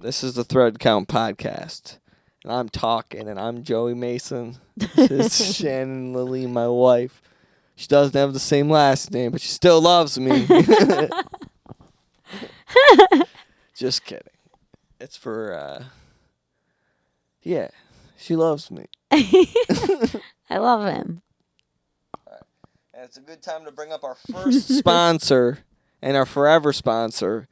This is the Thread Count Podcast. And I'm talking, and I'm Joey Mason. This is Shannon Lily, my wife. She doesn't have the same last name, but she still loves me. Just kidding. It's for, yeah, she loves me. I love him. And it's a good time to bring up our first sponsor and our forever sponsor,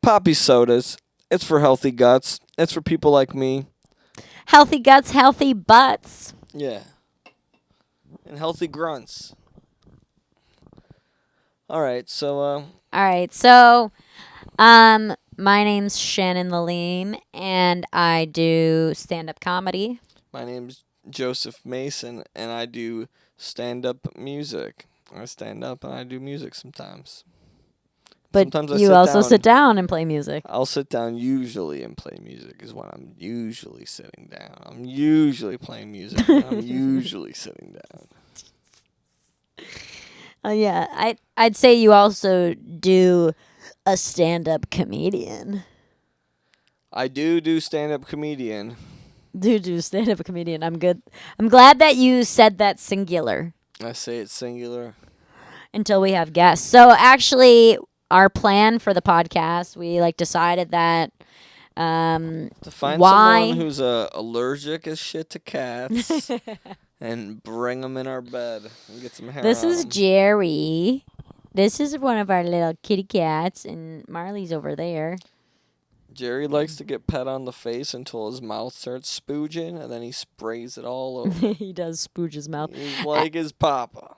Poppy Sodas. It's for healthy guts. It's for people like me. Healthy guts, healthy butts. Yeah. And healthy grunts. All right, so my name's Shannon Lalim, and I do stand-up comedy. my name's Joseph Mason, and I do stand-up music. I stand up and I do music sometimes. But Sometimes I you sit also down. sit down and play music. I'll sit down usually and play music is when I'm usually sitting down. I'm usually playing music when I'm usually sitting down. Yeah, I'd say you also do a stand-up comedian. I do stand-up comedian. Do stand-up comedian. I'm good. I'm glad that you said that singular I say it's singular. until we have guests. So actually, our plan for the podcast, we decided that To find Why? someone who's allergic as shit to cats and bring them in our bed and get some hair this on is 'em. Jerry. This is one of our little kitty cats, and Marley's over there. Jerry likes to get pet on the face until his mouth starts spooging, and then he sprays it all over. He does spooge his mouth. He's like his papa.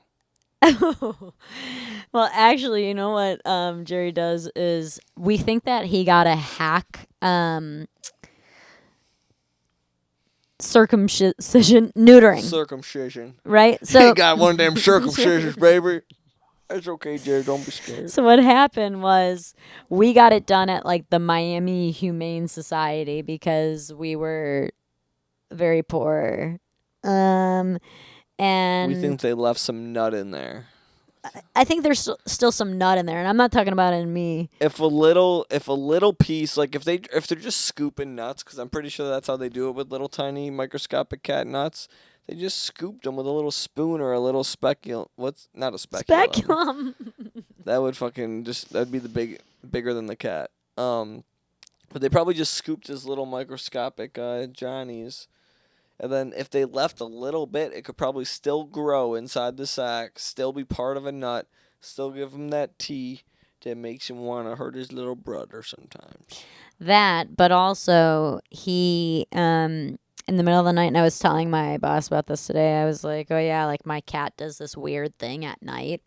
Well, actually, you know what Jerry does is we think that he got a hack circumcision neutering, Circumcision. right? He So got one of them circumcisions, baby. It's okay, Jerry. Don't be scared. So what happened was we got it done at the Miami Humane Society because we were very poor. And We think they left some nut in there. I think there's still some nut in there, and I'm not talking about it in me. If a little piece, if they're just scooping nuts, because I'm pretty sure that's how they do it with little tiny microscopic cat nuts. They just scooped them with a little spoon or a little speculum. What's not a speculum? Speculum. That would that'd be bigger than the cat. But they probably just scooped his little microscopic Johnnies. And then if they left a little bit, it could probably still grow inside the sack, still be part of a nut, still give him that tea that makes him want to hurt his little brother sometimes. That, but also he in the middle of the night, and I was telling my boss about this today. I was like, "Oh yeah, my cat does this weird thing at night,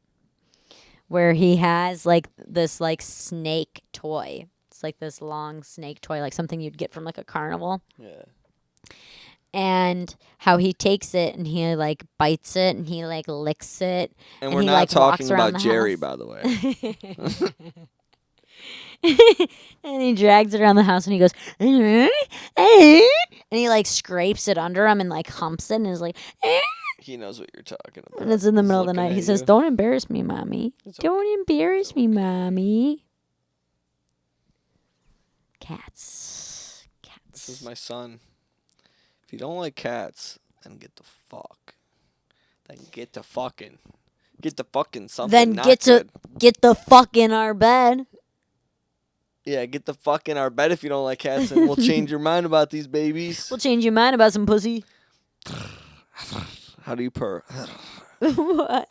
where he has this snake toy. It's this long snake toy, like something you'd get from a carnival." Yeah. And how he takes it and he bites it and he licks it. And And we're he, not talking walks around about the Jerry, house. by the way. And he drags it around the house and he goes, and he scrapes it under him and humps it and is like, He knows what you're talking about. and it's in the He's middle of the looking night. at He says, you. "Don't embarrass me, mommy. It's Don't embarrass me, mommy." Cats. This is my son. If you don't like cats, then get the fuck. Then get the fucking. Get the fucking something. Then not get good. the fuck in our bed. Yeah, get the fuck in our bed if you don't like cats, and we'll change your mind about these babies. We'll change your mind about some pussy. How do you purr? What?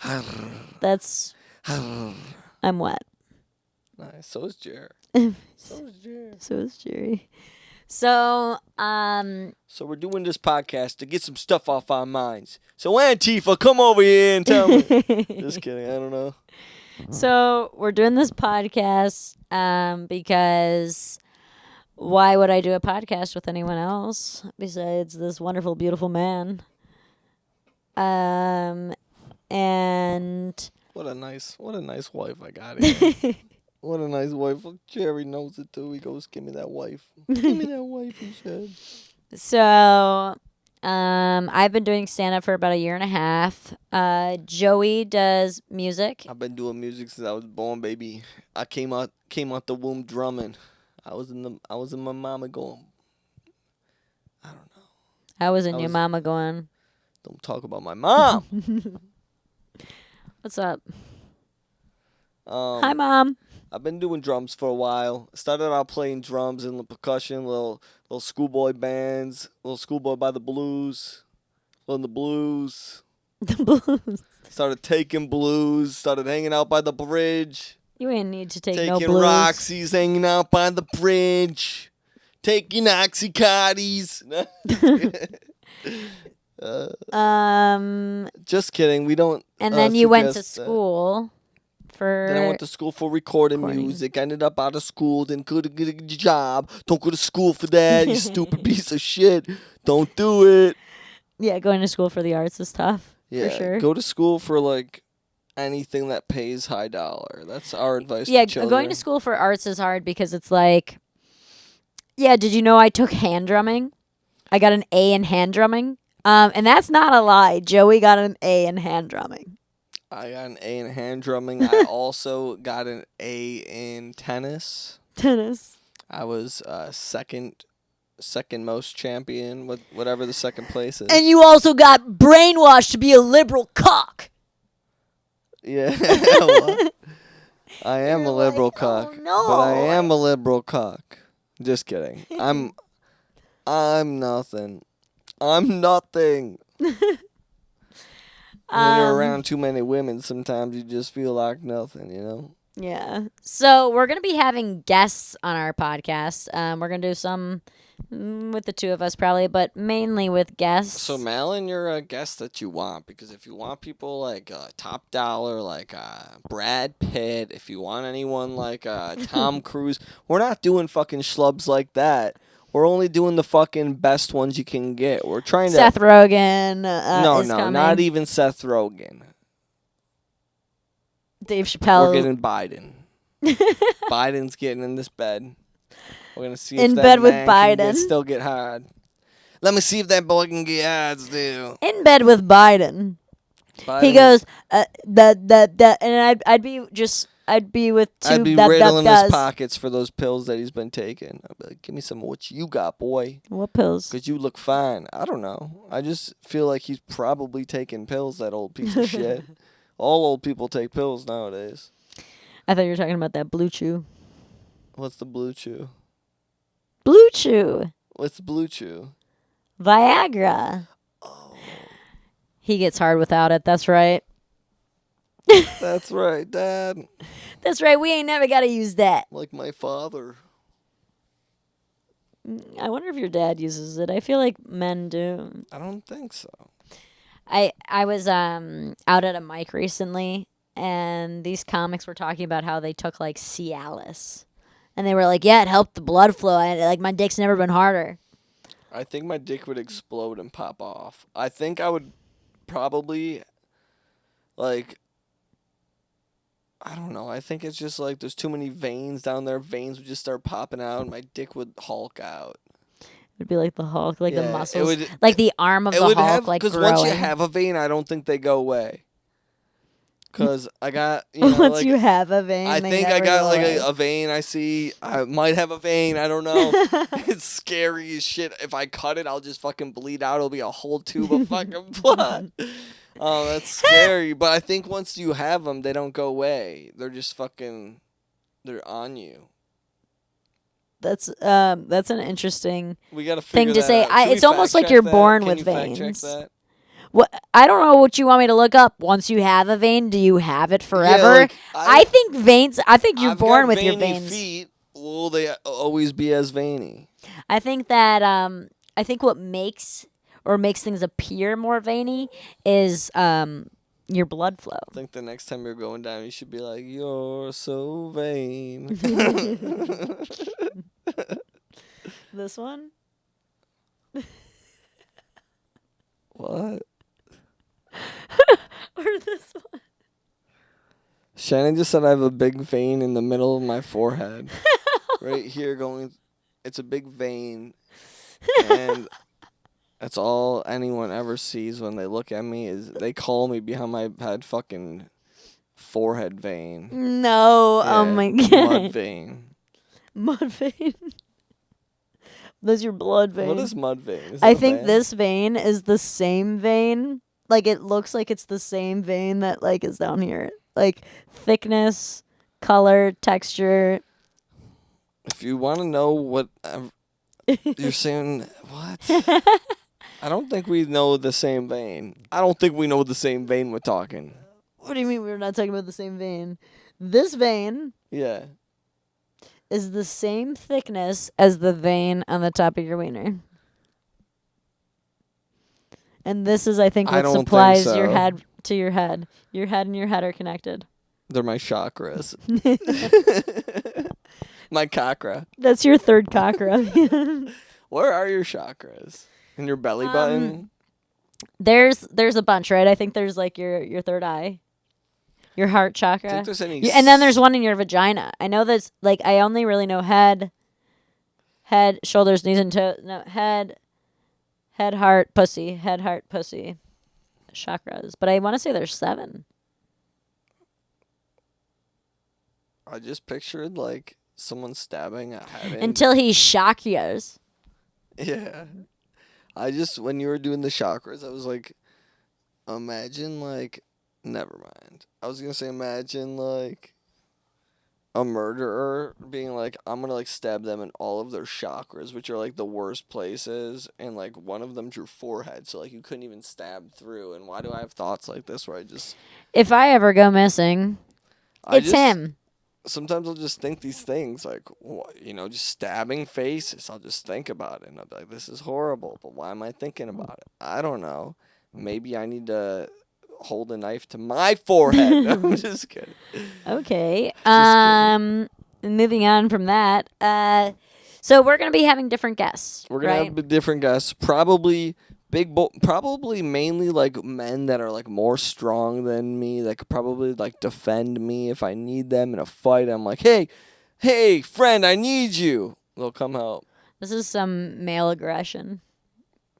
That's. I'm wet. Nice. So is Jer. So is Jer. So is Jerry. So, So we're doing this podcast to get some stuff off our minds. So Antifa, come over here and tell me. Just kidding. I don't know. So we're doing this podcast because why would I do a podcast with anyone else besides this wonderful, beautiful man? And What a nice wife I got here. What a nice wife. Jerry knows it too. He goes, "Give me that wife. Give me that wife," he said. so I've been doing stand up for about a year and a half. Joey does music. I've been doing music since I was born, baby. I came out the womb drumming. I was in my mama going. I don't know. I was in I your was- mama going, Don't talk about my mom. what's up? Um, Hi, Mom. I've been doing drums for a while. Started out playing drums and the percussion, little schoolboy bands, little Schoolboy by the Blues, on the blues. The blues. Started taking blues. Started hanging out by the bridge. You ain't need to take no Taking blues. Roxy's, hanging out by the bridge. Taking Oxycontin. Just kidding. We don't. And then you went to suggest that. school for. Then I went to school for recording recording. music. I ended up out of school. Didn't go to get a job. Don't go to school for that. You stupid piece of shit. Don't do it. Yeah, going to school for the arts is tough. Yeah. For sure. Go to school for like anything that pays high dollar. That's our advice. Yeah, to children. going to school for arts is hard because it's like, yeah, did you know I took hand drumming? I got an A in hand drumming. And that's not a lie. Joey got an A in hand drumming. I got an A in hand drumming. I also got an A in tennis. Tennis. I was second most champion with whatever the second place is. And you also got brainwashed to be a liberal cock. Yeah. Well, I am You're a liberal like, oh, cock. no. But I am a liberal cock. Just kidding. I'm nothing. I'm nothing. When you're around too many women, sometimes you just feel like nothing, you know? Yeah. So we're going to be having guests on our podcast. We're going to do some with the two of us probably, but mainly with guests. So, Malin, you're a guest that you want, because if you want people like top dollar, like Brad Pitt, if you want anyone like Tom Cruise, we're not doing fucking schlubs like that. We're only doing the fucking best ones you can get. We're trying to... Seth Rogen No, is coming. not even Seth Rogen. Dave Chappelle. We're getting Biden. Biden's getting in this bed. We're gonna see In if that bed with man can Biden. still get hard. Let me see if that boy can get hard still. In bed with Biden. He Biden- goes, and I'd be with two I'd be that riddling does. his pockets for those pills that he's been taking. I'd be like, give me some of what you got, boy. What pills? Because you look fine. I don't know. I just feel like he's probably taking pills, that old piece of shit. All old people take pills nowadays. I thought you were talking about that Blue Chew. What's the Blue Chew? Blue Chew. What's the Blue Chew? Viagra. Oh, He gets hard without it. That's right. that's right, Dad. That's right. We ain't never got to use that. Like my father. I wonder if your dad uses it. I feel like men do. I don't think so. I was out at a mic recently, and these comics were talking about how they took like Cialis, and they were like, "Yeah, it helped the blood flow. Like my dick's never been harder." I think my dick would explode and pop off. I think I would probably, like, I don't know. I think it's just like there's too many veins down there. Veins would just start popping out, and my dick would hulk out. It'd be like the Hulk, like Yeah, the it muscles, would- like the arm of It the would Hulk, have, like because growing. once you have a vein, I don't think they go away. Because I got, you know, Once like, you have a vein, I they think I never got go like away. a vein. I see. I might have a vein. I don't know. It's scary as shit. If I cut it, I'll just fucking bleed out. It'll be a whole tube of fucking blood. Oh, that's scary. But I think once you have them, they don't go away. They're just fucking. They're on you. That's an interesting We gotta thing figure to that say. out. Should we It's almost fact like check you're that? born Can with you fact check veins. that? What I don't know what you want me to look up. Once you have a vein, do you have it forever? Yeah, like, I think veins. I think you're I've born got with your veiny veins. feet. Will they always be as veiny? I think that I think what makes things appear more veiny is your blood flow. I think the next time you're going down, you should be like, "You're so vain." This one? What? Or this one? Shannon just said I have a big vein in the middle of my forehead. Right here going. It's a big vein. And that's all anyone ever sees when they look at me is they call me behind my head fucking forehead vein. No. Oh Yeah, my Mud god. vein. Mud vein. That's your blood vein. What is mud vein? Is I that a think band? this vein is the same vein. Like, it looks like it's the same vein that, like, is down here. Like, thickness, color, texture. If you want to know what you're saying, what? I don't think we know the same vein. I don't think we know the same vein we're talking. What do you mean we're not talking about the same vein? This vein Yeah. is the same thickness as the vein on the top of your wiener. And this is, I think, I what don't think supplies your so. head to your head. Your head and your head are connected. They're my chakras. My chakra. That's your third chakra. Where are your chakras? In your belly button? There's a bunch, right? I think there's like your third eye. Your heart I chakra. think there's any And then there's one in your vagina. I know that's like I only really know head, shoulders, knees and toes. No, head, heart, pussy. Head, heart, pussy. Chakras. But I want to say there's 7. I just pictured like someone stabbing a head in. Until he shock yours. Yeah. When you were doing the chakras, I was like, imagine like, never mind. I was going to say, imagine like a murderer being like, I'm going to like stab them in all of their chakras, which are like the worst places. And like one of them's your forehead. So like you couldn't even stab through. And why do I have thoughts like this where If I ever go missing, it's him. Sometimes I'll just think these things like, just stabbing faces. I'll just think about it and I'll be like, this is horrible, but why am I thinking about it? I don't know. Maybe I need to hold a knife to my forehead. I'm just kidding. Okay. Just Moving on from that. So we're gonna be having different guests. We're gonna have different guests. Probably probably mainly like men that are like more strong than me that could probably like defend me if I need them in a fight. I'm like, hey, friend, I need you. They'll come help. This is some male aggression.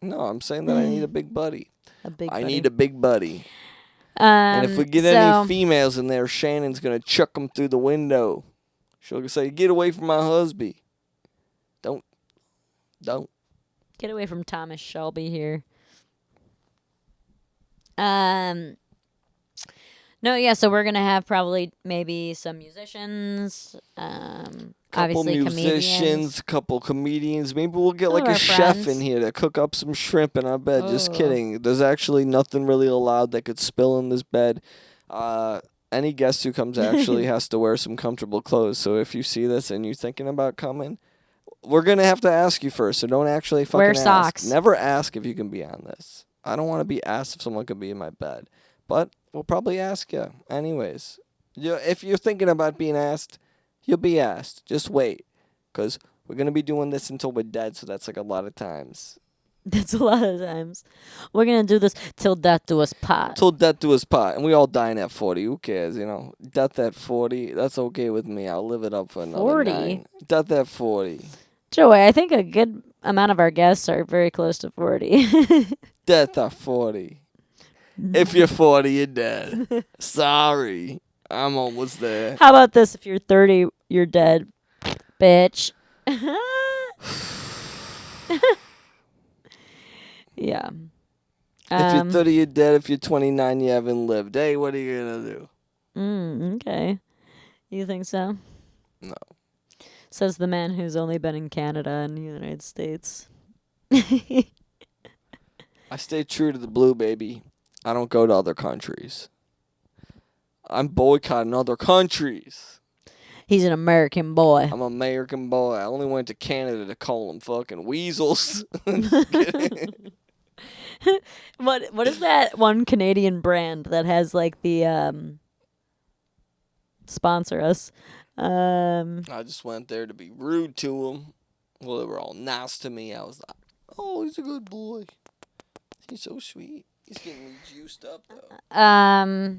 No, I'm saying that I need a big buddy. I need a big buddy. And if we get any so females in there, Shannon's gonna chuck them through the window. She'll say, "Get away from my husband." Don't. get away from Thomas Shelby here. No, yeah, so we're gonna have probably maybe some musicians, Couple obviously musicians, comedians. couple comedians. Maybe we'll get Some like of a our chef friends. in here to cook up some shrimp in our bed. Just Oh. kidding. There's actually nothing really allowed that could spill in this bed. Any guest who comes actually has to wear some comfortable clothes. So if you see this and you're thinking about coming, we're gonna have to ask you first. So don't actually fucking Wear ask. socks. Never ask if you can be on this. I don't want to be asked if someone can be in my bed, but we'll probably ask you anyways. If you're thinking about being asked, you'll be asked. Just wait, because we're going to be doing this until we're dead, so that's like a lot of times. That's a lot of times. We're gonna do this till death do us part. Till death do us part, and we all dying at 40. Who cares, Death at 40, that's okay with me. I'll live it up for another 40? 9. Death at 40. Joey, I think a good amount of our guests are very close to 40. Death at 40. If you're 40, you're dead. Sorry. I'm almost there. How about this? If you're 30, you're dead, bitch. Yeah. If you're 30, you're dead. If you're 29, you haven't lived. Hey, what are you going to do? Okay. You think so? No. Says the man who's only been in Canada and the United States. I stay true to the blue, baby. I don't go to other countries. I'm boycotting other countries. He's an American boy. I'm an American boy. I only went to Canada to call them fucking weasels. What is that one Canadian brand that has like the sponsor us? I just went there to be rude to them. Well, they were all nice to me. I was like, oh, he's a good boy. He's so sweet. He's getting me juiced up, though.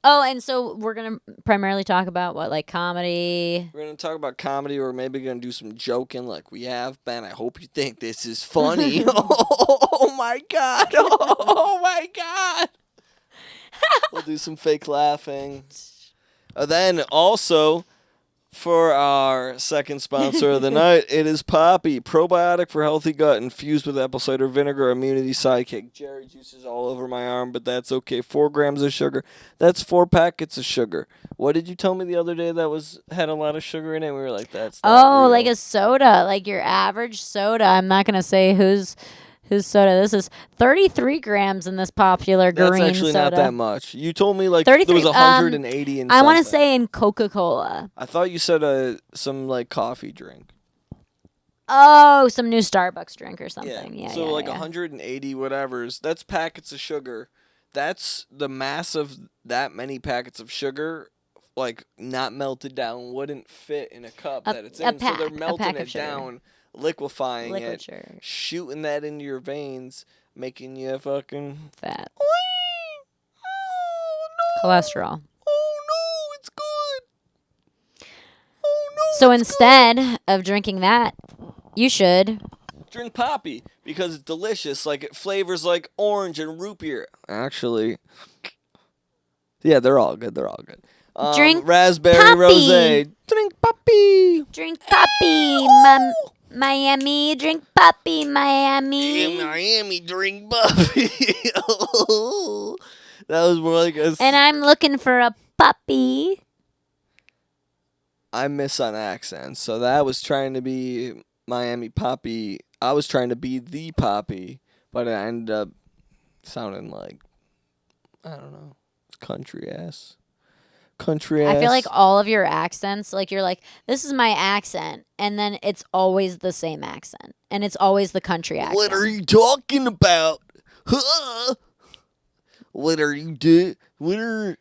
Oh, and so we're gonna primarily talk about what, like comedy. We're going to talk about comedy. Or maybe going to do some joking like we have been. I hope you think this is funny. Oh, my God. Oh, my God. We'll do some fake laughing. Then also, For our second sponsor of the night, it is Poppy, probiotic for healthy gut infused with apple cider vinegar, immunity sidekick. Jerry juices all over my arm, but that's okay. 4 grams of sugar. That's 4 packets of sugar. What did you tell me the other day that had a lot of sugar in it? We were like, that's not real. like a soda, like your average soda. I'm not gonna say whose soda this is. 33 grams in this popular green soda. That's actually not that much. You told me like 33, there was 180 in I want to say in Coca-Cola. I thought you said some like coffee drink. Oh, some new Starbucks drink or something. Yeah. So 180 whatever's. That's packets of sugar. That's the mass of that many packets of sugar. Like not melted down, wouldn't fit in a cup that it's in. So they're melting it down, liquefying it, sugar. shooting that into your veins, making you fucking fat. Oh, no. Cholesterol. Oh no, it's good. Oh no. So instead of drinking that, you should drink Poppy because it's delicious. Like it flavors like orange and root beer. Actually, yeah, they're all good. Drink raspberry Poppy. rosé. Drink Poppy. Drink Poppy, Miami. Drink Poppy, Miami. In Miami, drink Poppy. That was more like a. And I'm looking for a puppy. I miss on accents, so that was trying to be Miami Poppy. I was trying to be the Poppy, but I ended up sounding like I don't know, country ass. I feel like all of your accents, like you're like, this is my accent, and then it's always the same accent, and it's always the country accent. What are you talking about? Huh? What are you doing? What are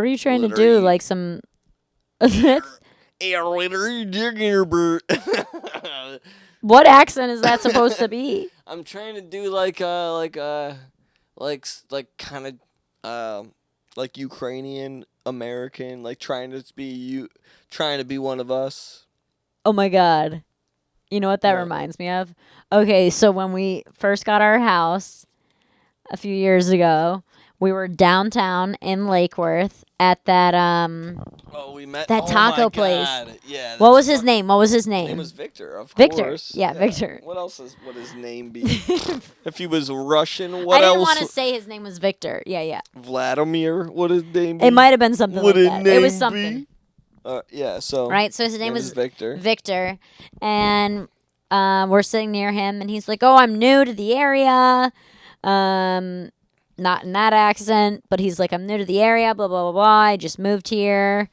you trying to do? Like some. Yeah, what are you doing, Bert? What accent is that supposed to be? I'm trying to do kind of like Ukrainian American, like trying to be one of us. Oh my god. You know what that reminds me of? Okay, so when we first got our house a few years ago, we were downtown in Lake Worth at that we met that taco place. Yeah. What was his name? His name was Victor, of Victor. course. Yeah, Victor. Would his name be? If he was Russian, I what else? didn't want to say his name was Victor. Yeah. Vladimir, what his name be? It might have been something Would like his that. name It was be? something. So. Right, so his name was Victor. Victor, and we're sitting near him, and he's like, "Oh, I'm new to the area." Not in that accent, but he's like, I'm new to the area, blah, blah, blah, blah. I just moved here.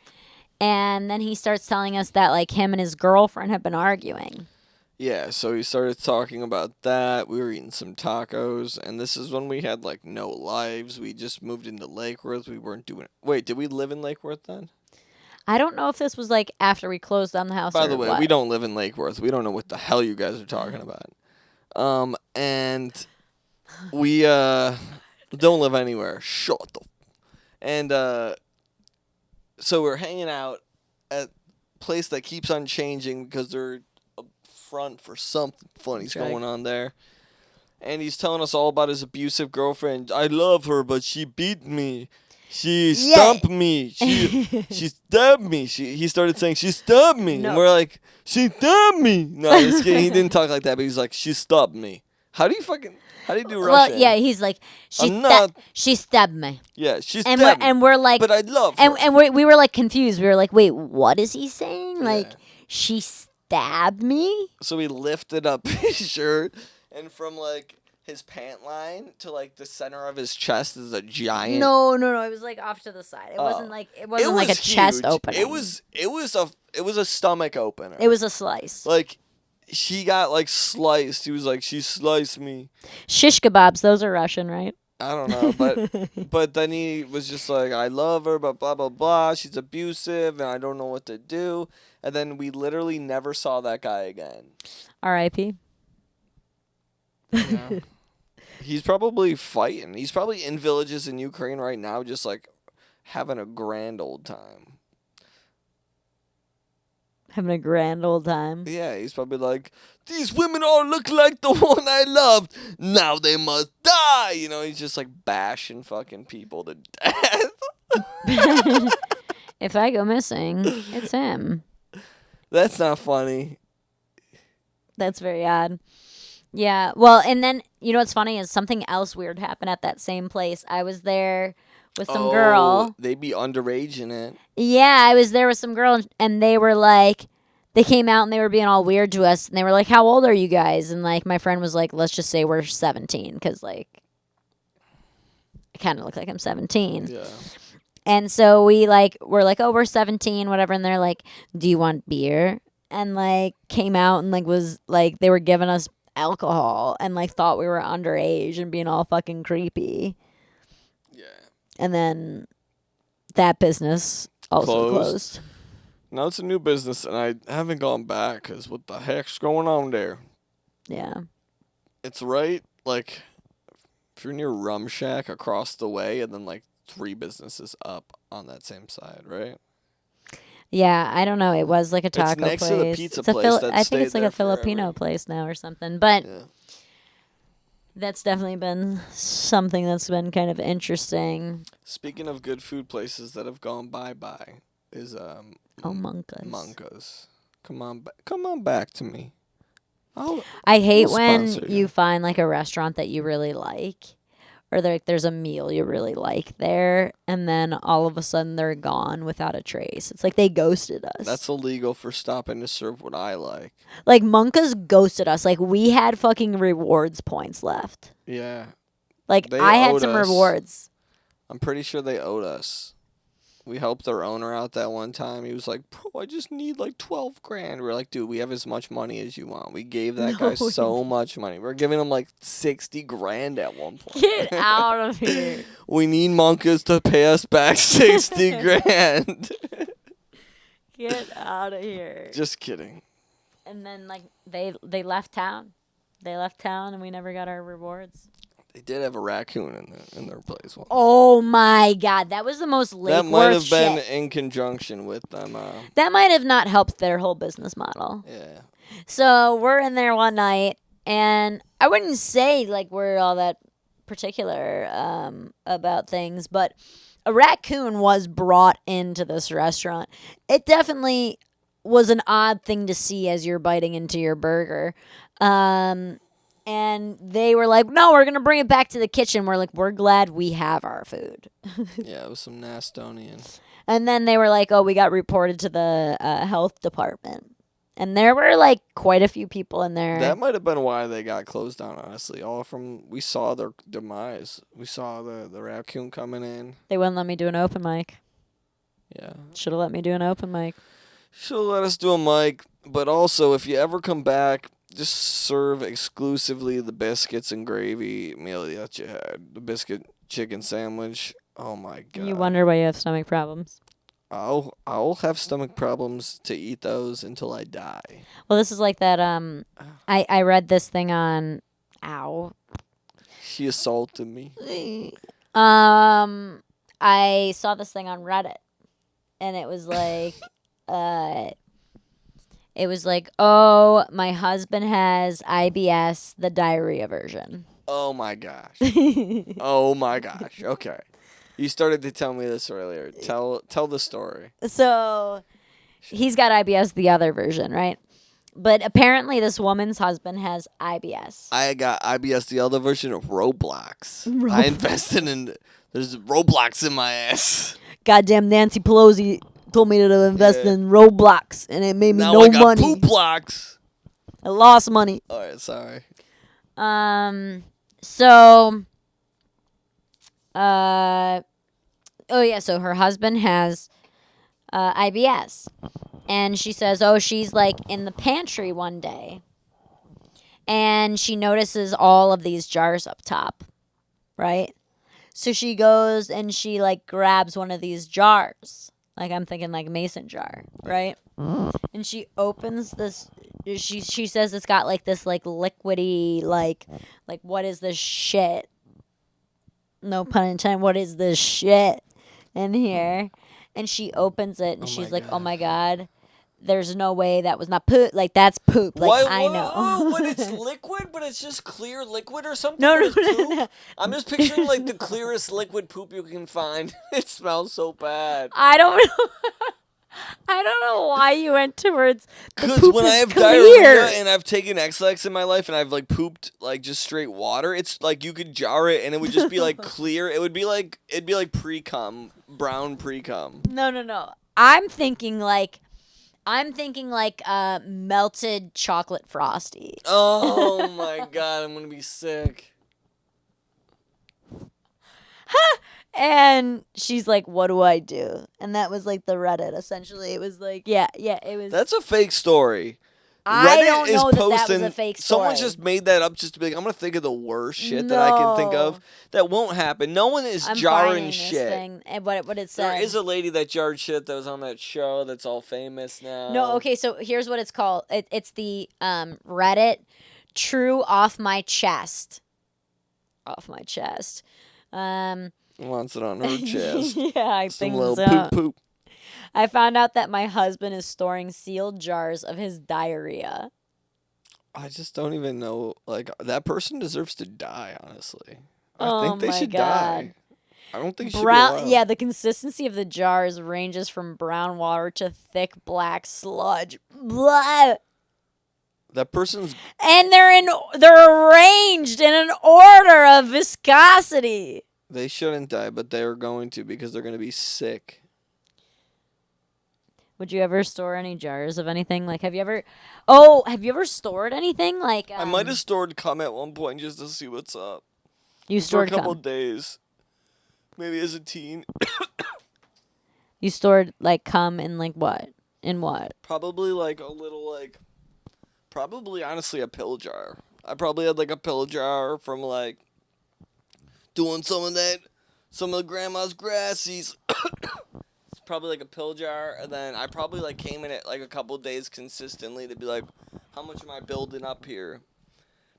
And then he starts telling us that, like, him and his girlfriend have been arguing. Yeah, so he started talking about that. We were eating some tacos, and this is when we had, like, no lives. We just moved into Lake Worth. We weren't doing it. Wait, did we live in Lake Worth then? I don't know if this was, like, after we closed down the house. By the way, what. we don't live in Lake Worth. We don't know what the hell you guys are talking about. And we, don't live anywhere. Shut the. And so we're hanging out at a place that keeps on changing because they're up front for something funny's going on there. And he's telling us all about his abusive girlfriend. I love her, but she beat me. She stomped me. She stabbed me. He started saying she stabbed me. No. And we're like, she stabbed me. No, just kidding. He didn't talk like that, but he's like, she stabbed me. How do you do Russian? Well, yeah, he's like, she stabbed me. Yeah, she And stabbed me. and we're like, but I love her. And we were like confused. We were like, wait, what is he saying? Like, she stabbed me? So we lifted up his shirt, and from like his pant line to like the center of his chest is a giant. No. It was like off to the side. It wasn't like a chest huge. opening. It was a stomach opener. It was a slice. Like she got like sliced. He was like, she sliced me. Shish kebabs, those are Russian, right? I don't know, but then he was just like, I love her, but blah blah blah. She's abusive, and I don't know what to do. And then we literally never saw that guy again. R.I.P. Yeah. He's probably fighting. He's probably in villages in Ukraine right now, just like having a grand old time. Having a grand old time. Yeah, he's probably like, these women all look like the one I loved. Now they must die. You know, he's just like bashing fucking people to death. If I go missing, it's him. That's not funny. That's very odd. Yeah. Well, and then you know what's funny is something else weird happened at that same place. I was there with some girl. They be underage in it. Yeah, I was there with some girl, and they were like, they came out and they were being all weird to us, and they were like, "How old are you guys?" And like, my friend was like, "Let's just say we're 17, because like, I kind of look like I'm 17." Yeah. And so we like were like, "Oh, we're 17, whatever," and they're like, "Do you want beer?" And like came out and like was like they were giving us alcohol and like thought we were underage and being all fucking creepy. Yeah. And then that business also closed. Now it's a new business, and I haven't gone back because what the heck's going on there? Yeah. It's right, like, if you're near Rum Shack across the way, and then, like, 3 businesses up on that same side, right? Yeah, I don't know. It was like a taco place. It's next to the pizza It's a place that I think it's stayed like a there Filipino forever. place now or something. But Yeah. that's definitely been something that's been kind of interesting. Speaking of good food places that have gone bye-bye, is, Monkas. Monkas. Come on back to me. I hate We'll when sponsor you you. find like a restaurant that you really like, or there's a meal you really like there, and then all of a sudden they're gone without a trace. It's like they ghosted us. That's illegal for stopping to serve what I like. Like Monkas ghosted us. Like we had fucking rewards points left. Yeah. Like They I had owed some us. rewards. I'm pretty sure they owed us. We helped their owner out that one time. He was like, "Bro, I just need like 12 grand." We're like, "Dude, we have as much money as you want." We gave that guy No, we so much money. We're giving him like 60 grand at one point. Get out of here. We need Monkas to pay us back 60 grand. Get out of here. Just kidding. And then like they left town. They left town and we never got our rewards. They did have a raccoon in their place once. Oh my god, that was the most Lake That might Worth have been shit. in conjunction with them. That might have not helped their whole business model. Yeah. So we're in there one night, and I wouldn't say like we're all that particular about things, but a raccoon was brought into this restaurant. It definitely was an odd thing to see as you're biting into your burger. And they were like, "No, we're gonna bring it back to the kitchen." We're like, "We're glad we have our food." Yeah, it was some Nastonian. And then they were like, "Oh, we got reported to the health department." And there were like quite a few people in there. That might have been why they got closed down, honestly. We saw their demise. We saw the raccoon coming in. They wouldn't let me do an open mic. Yeah. Should have let me do an open mic. Should have let us do a mic. But also, if you ever come back, just serve exclusively the biscuits and gravy meal that you had. The biscuit chicken sandwich. Oh my god. You wonder why you have stomach problems. I'll have stomach problems to eat those until I die. Well, this is like that. I read this thing on. Ow. She assaulted me. I saw this thing on Reddit, and it was like, oh, my husband has IBS, the diarrhea version. Oh my gosh. Oh my gosh. Okay. You started to tell me this earlier. Tell the story. So he's got IBS, the other version, right? But apparently this woman's husband has IBS. I got IBS, the other version of Roblox. I invested in. There's Roblox in my ass. Goddamn Nancy Pelosi told me to invest in Roblox, and it made me Now no I got money. poop blocks. I lost money. All right, sorry. So, oh yeah, so her husband has IBS. And she says, oh, she's like in the pantry one day. And she notices all of these jars up top, right? So she goes and she like grabs one of these jars. Like I'm thinking like mason jar, right? And she opens this. She says it's got like this like liquidy like what is this shit? No pun intended. What is this shit in here? And she opens it and she's like, oh my god, there's no way that was not poop. Like, that's poop. Like, Why, I know. When it's liquid, but it's just clear liquid or something? No, but no, it's no, poop? no. I'm just picturing, like, the clearest liquid poop you can find. It smells so bad. I don't know. I don't know why you went towards the Because poop when I is have clear. diarrhea and I've taken X-Lax in my life and I've, like, pooped, like, just straight water, it's like you could jar it and it would just be, like, clear. It'd be like pre-cum, brown pre-cum. No. I'm thinking like melted chocolate frosty. Oh, my God. I'm going to be sick. And she's like, "What do I do?" And that was like the Reddit. Essentially, it was like, yeah, it was. That's a fake story. I Reddit don't is know that posting, was a fake story. Someone just made that up just to be like, I'm going to think of the worst shit that I can think of. That won't happen. No one is I'm jarring finding shit. this thing and what it said. There is a lady that jarred shit that was on that show that's all famous now. No, okay, so here's what it's called. It's the Reddit True Off My Chest. Off my chest. Wants it on her chest. Yeah, I Some think little so. poop. I found out that my husband is storing sealed jars of his diarrhea. I just don't even know. Like, that person deserves to die, honestly. I Oh think they my should God. die. I don't think she should be Brown, allowed. yeah, the consistency of the jars ranges from brown water to thick black sludge. Blah. That person's... And they're arranged in an order of viscosity. They shouldn't die, but they're going to because they're going to be sick. Would you ever store any jars of anything? Like, have you ever stored anything? Like, I might have stored cum at one point just to see what's up. you For a stored couple cum. days. Maybe as a teen. You stored like cum in like what? In what? Probably like a little like... Probably, honestly, a pill jar. I probably had like a pill jar from like... Doing some of the grandma's grassies. It's probably like a pill jar, and then I probably like came in it like a couple days consistently to be like, how much am I building up here?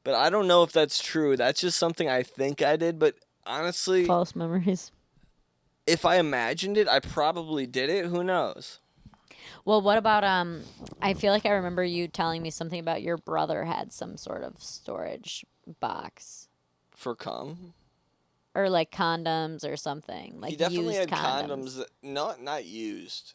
But I don't know if that's true. That's just something I think I did, but honestly, False memories. if I imagined it, I probably did it. Who knows? Well, what about I feel like I remember you telling me something about your brother had some sort of storage box. For cum? Or like condoms or something. Like He definitely used had condoms that, not used.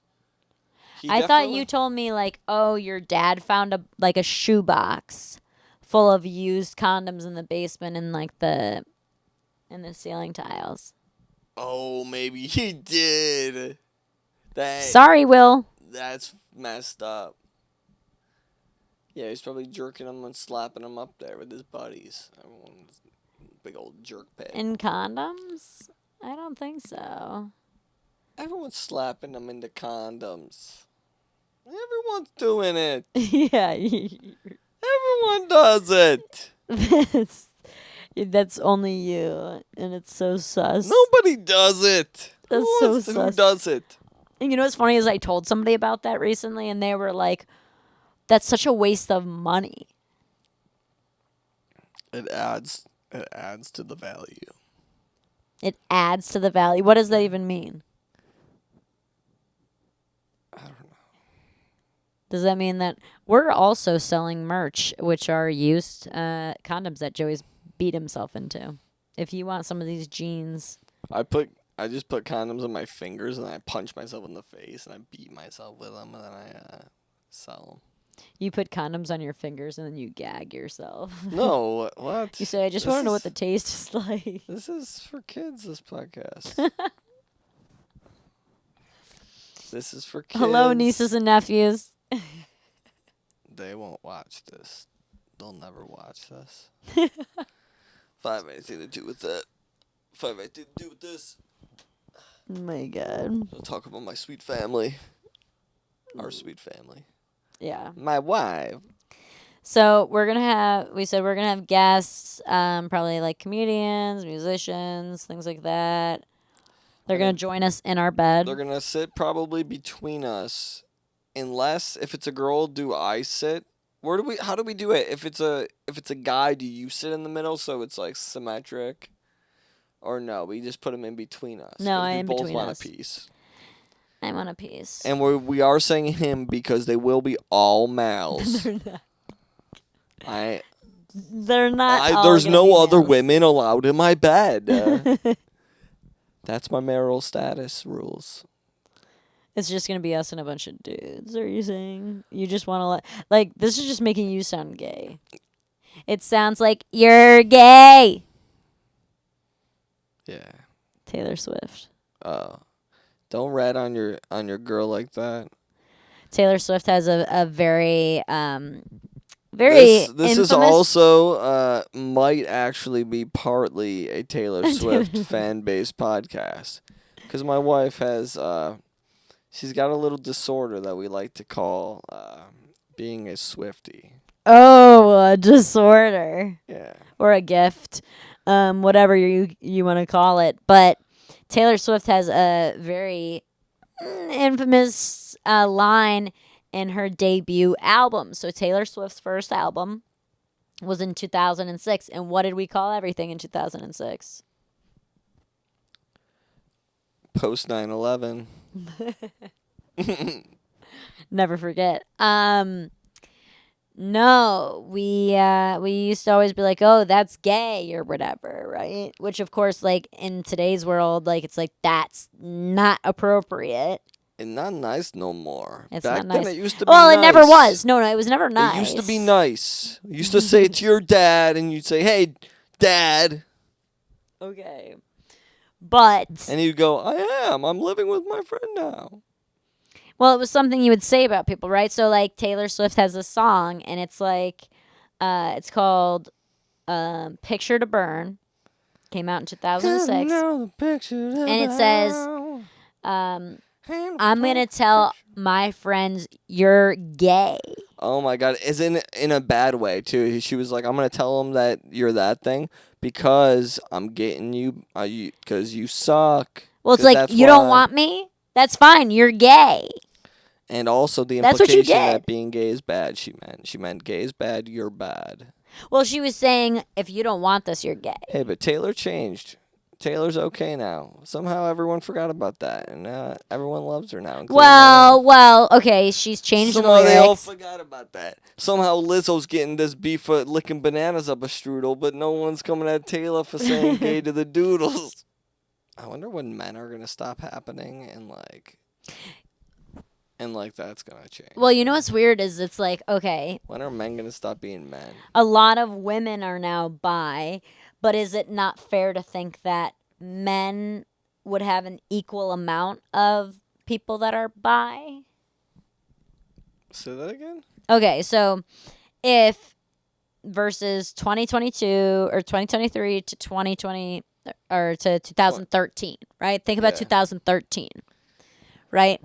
I thought you told me like, oh, your dad found a shoebox full of used condoms in the basement in like in the ceiling tiles. Oh, maybe he did. Sorry, Will. That's messed up. Yeah, he's probably jerking them and slapping them up there with his buddies. Everyone's big old jerk pit. In condoms? I don't think so. Everyone's slapping them into condoms. Everyone's doing it. Yeah. Everyone does it. That's only you, and it's so sus. Nobody does it. That's Who so sus. does it? And you know what's funny is I told somebody about that recently, and they were like, "That's such a waste of money." It adds to the value. It adds to the value. What does that even mean? I don't know. Does that mean that we're also selling merch, which are used condoms that Joey's beat himself into? If you want some of these jeans, I just put condoms on my fingers and then I punch myself in the face and I beat myself with them and then I sell them. you put condoms on your fingers and then you gag yourself. No, what? You say, "I just want to know what the taste is like." This is for kids, this podcast. This is for kids. Hello, nieces and nephews. They won't watch this. They'll never watch this. If I have anything to do with that. If I have anything to do with this. Oh my God. I'll talk about my sweet family. Our sweet family. Yeah. My wife. So we said we're gonna have guests, probably like comedians, musicians, things like that. They're gonna join us in our bed. They're gonna sit probably between us, unless if it's a girl, do I sit? How do we do it? If it's a guy, do you sit in the middle so it's like symmetric, or no? We just put them in between us. No, 'cause we in both between want us. a piece. I want a piece. And we are saying him because they will be all males. They're not. all There's gonna no be other males. women allowed in my bed. That's my marital status rules. It's just gonna be us and a bunch of dudes. Are you saying you just want to like? This is just making you sound gay. It sounds like you're gay. Yeah. Taylor Swift. Don't rat on your girl like that. Taylor Swift has a very very This is infamous. also might actually be partly a Taylor Swift fan based podcast, because my wife has she's got a little disorder that we like to call being a Swiftie. Oh, a disorder Yeah. or a gift, whatever you want to call it. But Taylor Swift has a very infamous line in her debut album. So Taylor Swift's first album was in 2006. And what did we call everything in 2006? Post 9/11. Never forget. No, we used to always be like, "Oh, that's gay" or whatever, right? Which of course, like in today's world, like it's like that's not appropriate. And not nice no more. It's Back not then nice. it used to be Well, nice. it never was. No, it was never nice. It used to be nice. You used to say it to your dad, and you'd say, "Hey, Dad," Okay. But and he'd go, I'm living with my friend now." well, it was something you would say about people, right? So like Taylor Swift has a song and it's like it's called Picture to Burn. Came out in 2006. And it says, I'm going to tell my friends you're gay. Oh my God. Is in a bad way too. She was like, "I'm going to tell them that you're that thing because I'm getting you because you suck." Well, it's 'Cause like, that's you don't why. want me? That's fine. You're gay. And also the That's what you implication get. that being gay is bad. She meant gay is bad, you're bad. Well, she was saying, if you don't want this, you're gay. Hey, but Taylor changed. Taylor's okay now. Somehow everyone forgot about that, and everyone loves her now. including my wife. Well, okay, she's changed the Somehow they all lyrics. forgot about that. Somehow Lizzo's getting this beef for licking bananas up a strudel, but no one's coming at Taylor for saying gay to the doodles. I wonder when men are gonna stop happening and that's gonna change. Well, you know what's weird is it's like, okay, When are men gonna stop being men? a lot of women are now bi, but is it not fair to think that men would have an equal amount of people that are bi? Say that again? Okay, so if versus 2022 or 2023 to 2020 or to 2013, right? Think about Yeah. 2013, right?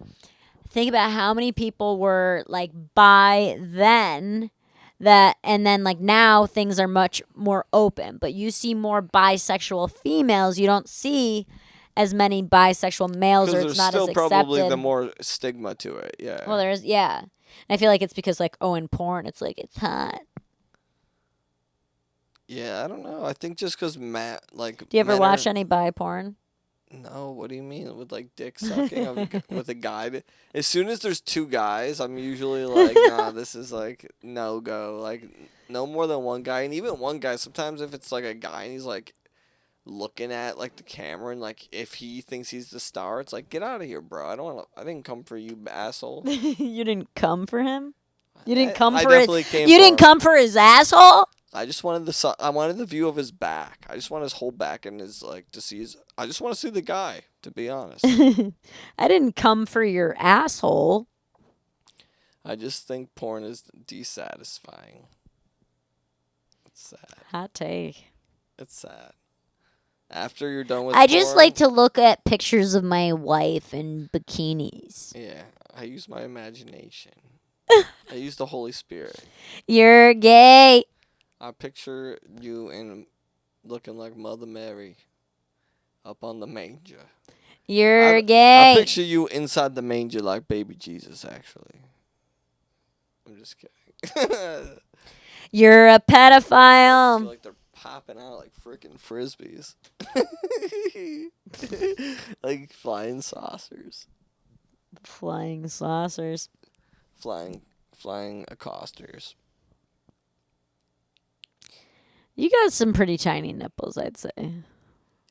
Think about how many people were like bi then and then like now things are much more open, but you see more bisexual females. You don't see as many bisexual males, or Because it's there's not still as accepted. probably the more stigma to it. Yeah. Well, there's yeah. I feel like it's because like in porn, it's like it's hot. Yeah, I don't know. I think just because Do you ever men watch are- any bi porn? No, what do you mean with like dick sucking with a guy? As soon as there's two guys, I'm usually like, nah, this is like no go. Like no more than one guy, and even one guy. Sometimes if it's like a guy and he's like looking at like the camera and like if he thinks he's the star, it's like get out of here, bro. I didn't come for you, asshole. You didn't come for him. You didn't come I for it. definitely came. You for didn't him. come for his asshole. I just wanted I wanted the view of his back. I just want his whole back and his to see his. I just want to see the guy. To be honest, I didn't come for your asshole. I just think porn is desatisfying. It's sad. Hot take. It's sad. After you're done with I just porn- like to look at pictures of my wife in bikinis. Yeah, I use my imagination. I use the Holy Spirit. You're gay. I picture you in looking like Mother Mary up on the manger. You're I gay. picture you inside the manger like baby Jesus, actually. I'm just kidding. You're a I feel pedophile. like they're popping out like freaking frisbees. Like flying saucers. Flying saucers. Flying accosters. You got some pretty tiny nipples, I'd say.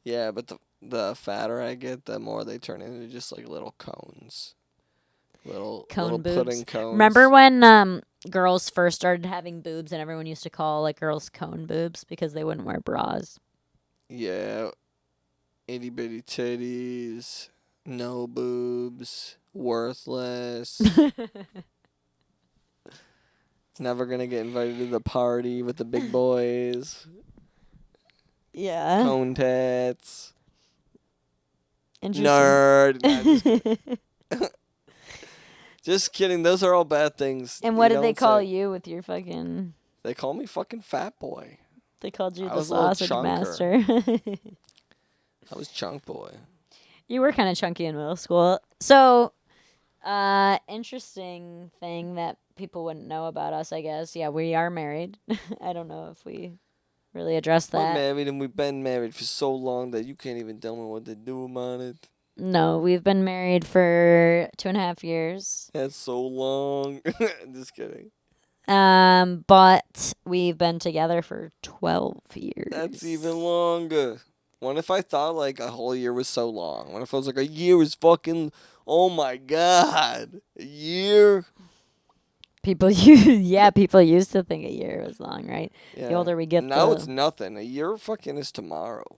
Yeah, but the fatter I get, the more they turn into just like little cones. Little Cone pudding boobs. cones. Remember when girls first started having boobs and everyone used to call like girls cone boobs because they wouldn't wear bras? Yeah. Itty bitty titties. No boobs. Worthless. Never gonna get invited to the party with the big boys. Yeah. Cone tats. Interesting. Nerd. Nah, just kidding. Just kidding. Those are all bad things. And you what did they don't call say. you with your fucking... They call me fucking fat boy. They called you I the was a little sausage chunker. master. I was chunk boy. You were kind of chunky in middle school. So, interesting thing that people wouldn't know about us, I guess. Yeah, we are married. I don't know if we really addressed We're that. married and we've been married for so long that you can't even tell me what to do about it. No, we've been married for 2.5 years. That's so long. Just kidding. But we've been together for 12 years. That's even longer. What if I thought like a whole year was so long? What if I was like a year is fucking, oh my god, a year? People people used to think a year was long, right? Yeah. The older we get, Now it's nothing. A year fucking is tomorrow.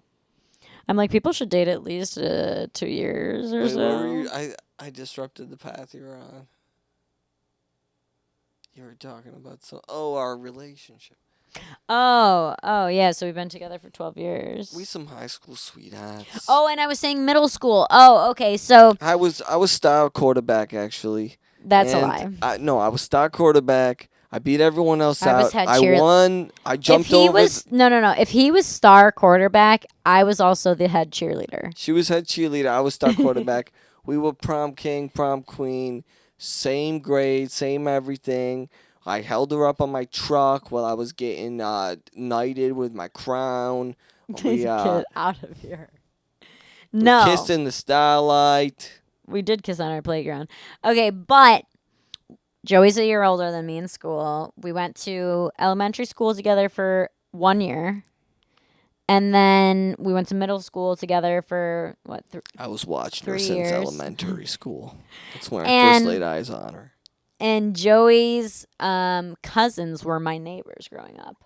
I'm like, people should date at least 2 years or Wait, so. what were you? I disrupted the path you were on. You were talking about our relationship. Oh, yeah. So we've been together for 12 years. We some high school sweethearts. Oh, and I was saying middle school. Oh, okay. So I was star quarterback actually. that's And a lie. I was star quarterback. I beat everyone else I out. was head I cheer- won. I jumped If he over. was no. If he was star quarterback, I was also the head cheerleader. She was head cheerleader. I was star quarterback. We were prom king, prom queen. Same grade, same everything. I held her up on my truck while I was getting knighted with my crown. We Get out of here. we No, kissed in the starlight. we did kiss on our playground. Okay, but Joey's a year older than me in school. We went to elementary school together for 1 year. And then we went to middle school together for, what, I was watching her 3 since years. elementary school. That's when I And- first laid eyes on her. And Joey's cousins were my neighbors growing up.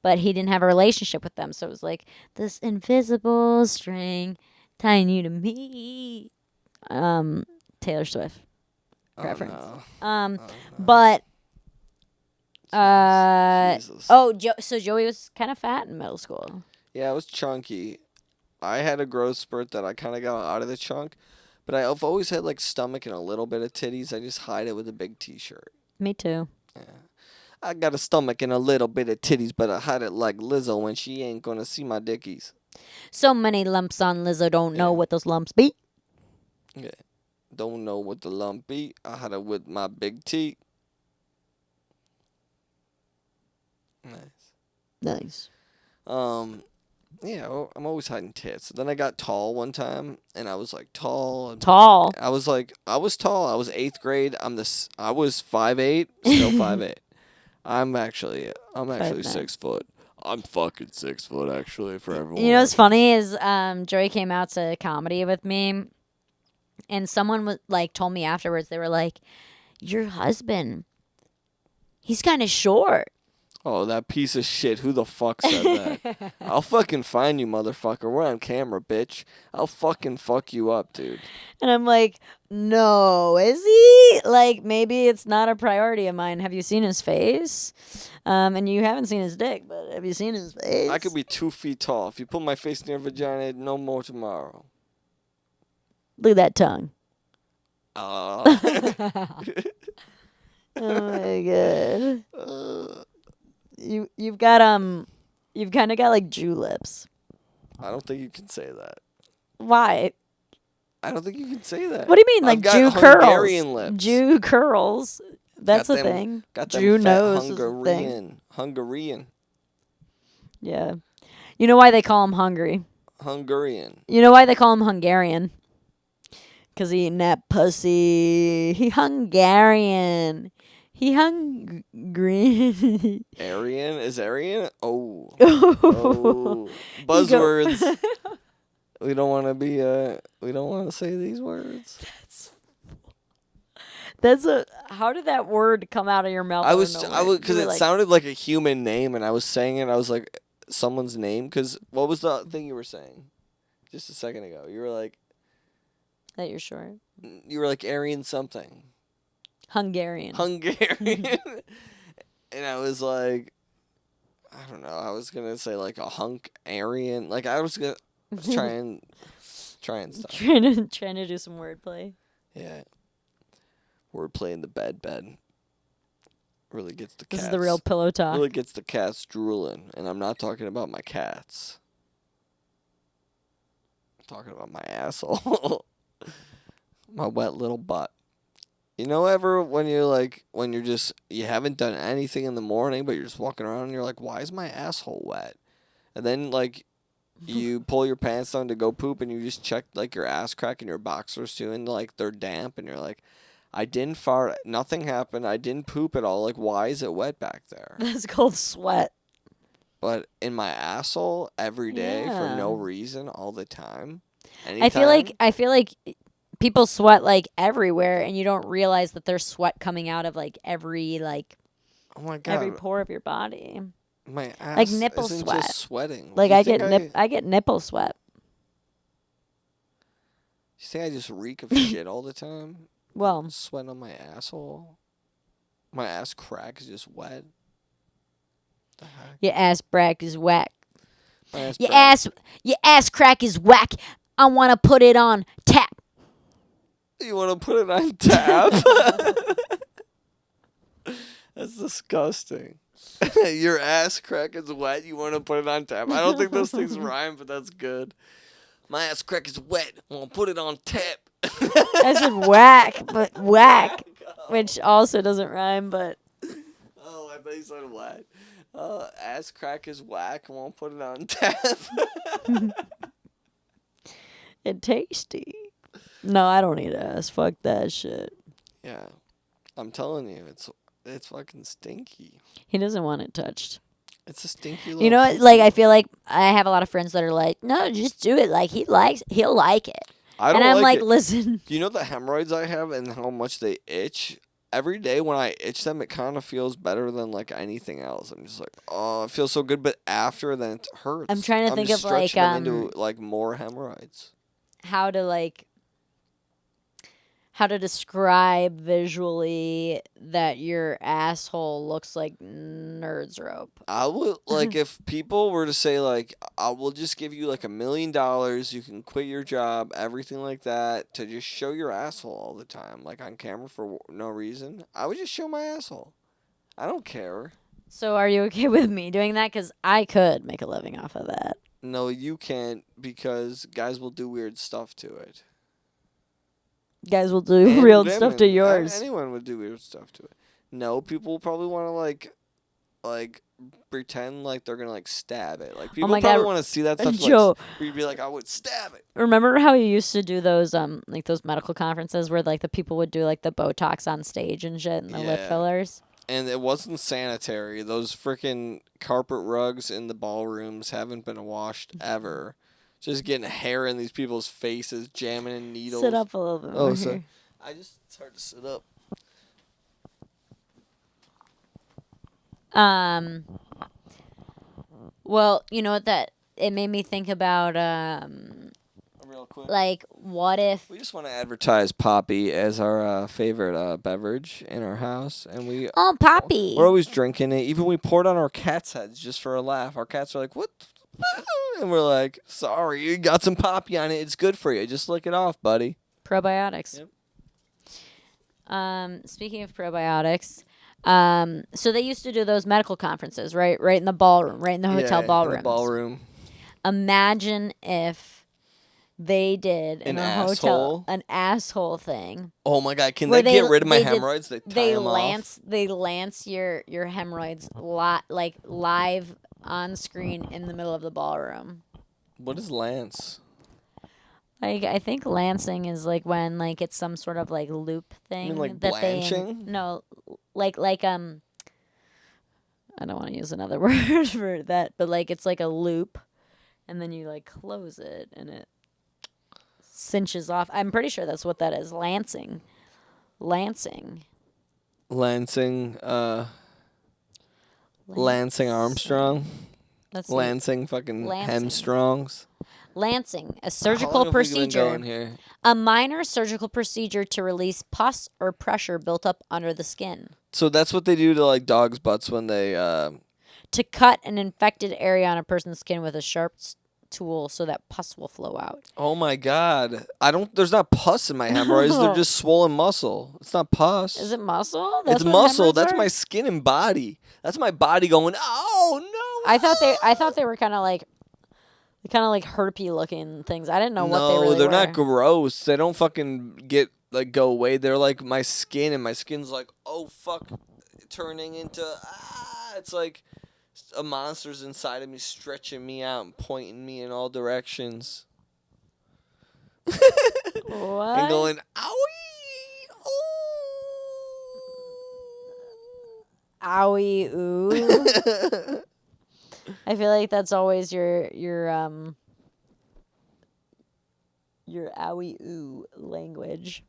But he didn't have a relationship with them. So it was like, this invisible string tying you to me. Taylor Swift reference. Oh, no. Um, Oh, no. But, Jesus. so Joey was kind of fat in middle school. Yeah, I was chunky. I had a growth spurt that I kind of got out of the chunk. But I've always had like stomach and a little bit of titties. I just hide it with a big t-shirt. Me too. Yeah. I got a stomach and a little bit of titties, but I hide it like Lizzo when she ain't gonna see my dickies. So many lumps on Lizzo, don't know Yeah. what those lumps be. Yeah. Don't know what the lump be. I had it with my big T. Nice. Nice. Yeah, I'm always hiding tits. Then I got tall one time, and I was like tall. Tall. I was tall. I was 8th grade. I was 5'8", still 5'8". I'm actually 5'9". 6 foot. I'm fucking 6 foot actually for everyone. You know what's funny is Joey came out to comedy with me, and someone was like told me afterwards, they were like, "Your husband, he's kind of short." Oh, that piece of shit. Who the fuck said that? I'll fucking find you, motherfucker. We're on camera, bitch. I'll fucking fuck you up, dude. And I'm like, "No, is he? Like, maybe it's not a priority of mine. Have you seen his face? And you haven't seen his dick, but have you seen his face?" I could be 2 feet tall. If you put my face near vagina, no more tomorrow. Look at that tongue. Oh my god. You've kind of got like Jew lips. I don't think you can say that. Why? I don't think you can say that. What do you mean, I've like got Jew Hungarian curls? lips. Jew curls. That's Got a them- thing. Got them Jew fat nose is a thing. Hungarian. Yeah. You know why they call him hungry? Hungarian. You know why they call him Hungarian? 'cause he eating that pussy. He Hungarian. He hungry. Aryan? Is Aryan? Oh. Oh. Buzzwords. We don't want to be, we don't want to say these words. How did that word come out of your mouth? Because it sounded like a human name, and I was saying it, I was like, someone's name? Because what was the thing you were saying just a second ago? You were like... That you're short. You were like Aryan something. Hungarian. And I was like, I don't know. I was gonna say like a hunk Aryan. Like I was gonna try and stuff. trying to do some wordplay. Yeah. Wordplay in the bed. Really gets the cats. This is the real pillow talk. Really gets the cats drooling, and I'm not talking about my cats. I'm talking about my asshole. My wet little butt. You know, ever when you're like, you haven't done anything in the morning, but you're just walking around and you're like, why is my asshole wet? And then, like, you pull your pants down to go poop and you just check, like, your ass crack and your boxers too, and, like, they're damp, and you're like, I didn't fart, nothing happened, I didn't poop at all, like, why is it wet back there? That's called sweat. But in my asshole every day for no Yeah. reason all the time. I feel like people sweat like everywhere, and you don't realize that there's sweat coming out of like every oh my God, every pore of your body. my ass like nipple isn't sweat. just sweating. Like You I think get nipple sweat. You think I just reek of shit all the time? Well, Sweat on my asshole. My ass crack is just wet. The heck? your ass crack is whack. My ass Your crack. ass crack is whack. I want to put it on tap. You want to put it on tap? That's disgusting. Your ass crack is wet. You want to put it on tap. I don't think those things rhyme, but that's good. My ass crack is wet. I want to put it on tap. I said whack, but whack, which also doesn't rhyme, but Oh, I thought you said wet. Ass crack is whack. I want to put it on tap. it's tasty. No, I don't eat ass. Fuck that shit. Yeah, I'm telling you, it's fucking stinky. He doesn't want it touched. It's a stinky little... You know what? Like, I feel like I have a lot of friends that are like, no, just do it. Like, he'll like it. I don't And I'm like, it. listen. Do you know the hemorrhoids I have and how much they itch? Every day when I itch them, it kind of feels better than like anything else. I'm just like, oh, it feels so good, but after then it hurts. I'm trying to think just of, like, stretching them into like more hemorrhoids. how to describe visually that your asshole looks like nerd's rope. I would like if people were to say like, I will just give you like $1 million, you can quit your job, everything like that, to just show your asshole all the time, like on camera for no reason. I would just show my asshole. I don't care. So are you okay with me doing that? Because I could make a living off of that. No, you can't because guys will do weird stuff to it. Guys will do And real women. stuff to yours. Anyone would do weird stuff to it. No, people will probably want to like pretend like they're gonna like stab it. Like people my probably God, want to see that stuff. Joe. Where you'd be like, I would stab it. Remember how you used to do those like those medical conferences where like the people would do like the Botox on stage and shit and the lip Yeah. fillers? And it wasn't sanitary. Those freaking carpet rugs in the ballrooms haven't been washed ever. Just getting hair in these people's faces, jamming in needles. Sit up a little bit Oh, more. sorry. It's hard to sit up. Well, you know what it made me think about Real quick. like what if We just want to advertise Poppy as our favorite beverage in our house, and oh Poppy. we're always drinking it. Even we pour it on our cats' heads just for a laugh. Our cats are like, "What?" And we're like, "Sorry, you got some Poppy on it. It's good for you. Just lick it off, buddy." Probiotics. Yep. Speaking of probiotics, so they used to do those medical conferences, right in the ballroom, right in the hotel In ballroom. the ballroom. Imagine if they did in An a hotel asshole? an asshole thing. Oh my God! Can Where they get rid of my they did- hemorrhoids? They tie them off. They lance your hemorrhoids like live on screen in the middle of the ballroom. What is Lance? Like I think lancing is like when like it's some sort of like loop thing mean, like, that blanching? no, like I don't want to use another word for that, but like it's like a loop, and then you like close it and it cinches off. I'm pretty sure that's what that is. Lancing. Lansing, Lansing Lancing. Armstrong, Let's see. Lansing fucking Lancing. Hemstrongs. Lancing, a How surgical long have we been procedure. going here? A minor surgical procedure to release pus or pressure built up under the skin. So that's what they do to like dogs' butts when they To cut an infected area on a person's skin with a sharp tool so that pus will flow out. Oh my god. There's not pus in my hemorrhoids, they're just swollen muscle. It's not pus. Is it muscle? It's what muscle. hemorrhoids That's are? my skin and body. That's my body going, "Oh no." I thought they were kind of like herpy looking things. I didn't know what they No, really they're were. not gross. They don't fucking go away. They're like my skin, and my skin's like, "Oh fuck," turning into it's like a monster's inside of me, stretching me out and pointing me in all directions. What? And going, "Owie!" Owie ooh. I feel like that's always your owie ooh language.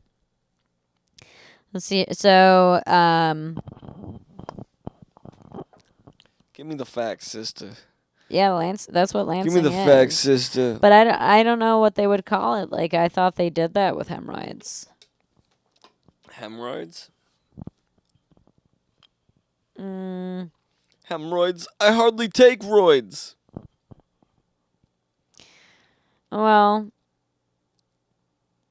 Let's see. So, Give me the facts, sister. yeah, Lance. That's what lancing Give me the is. facts, sister. But I don't know what they would call it. Like I thought they did that with hemorrhoids. Hemorrhoids? Mm, Hemorrhoids? I hardly take roids. well,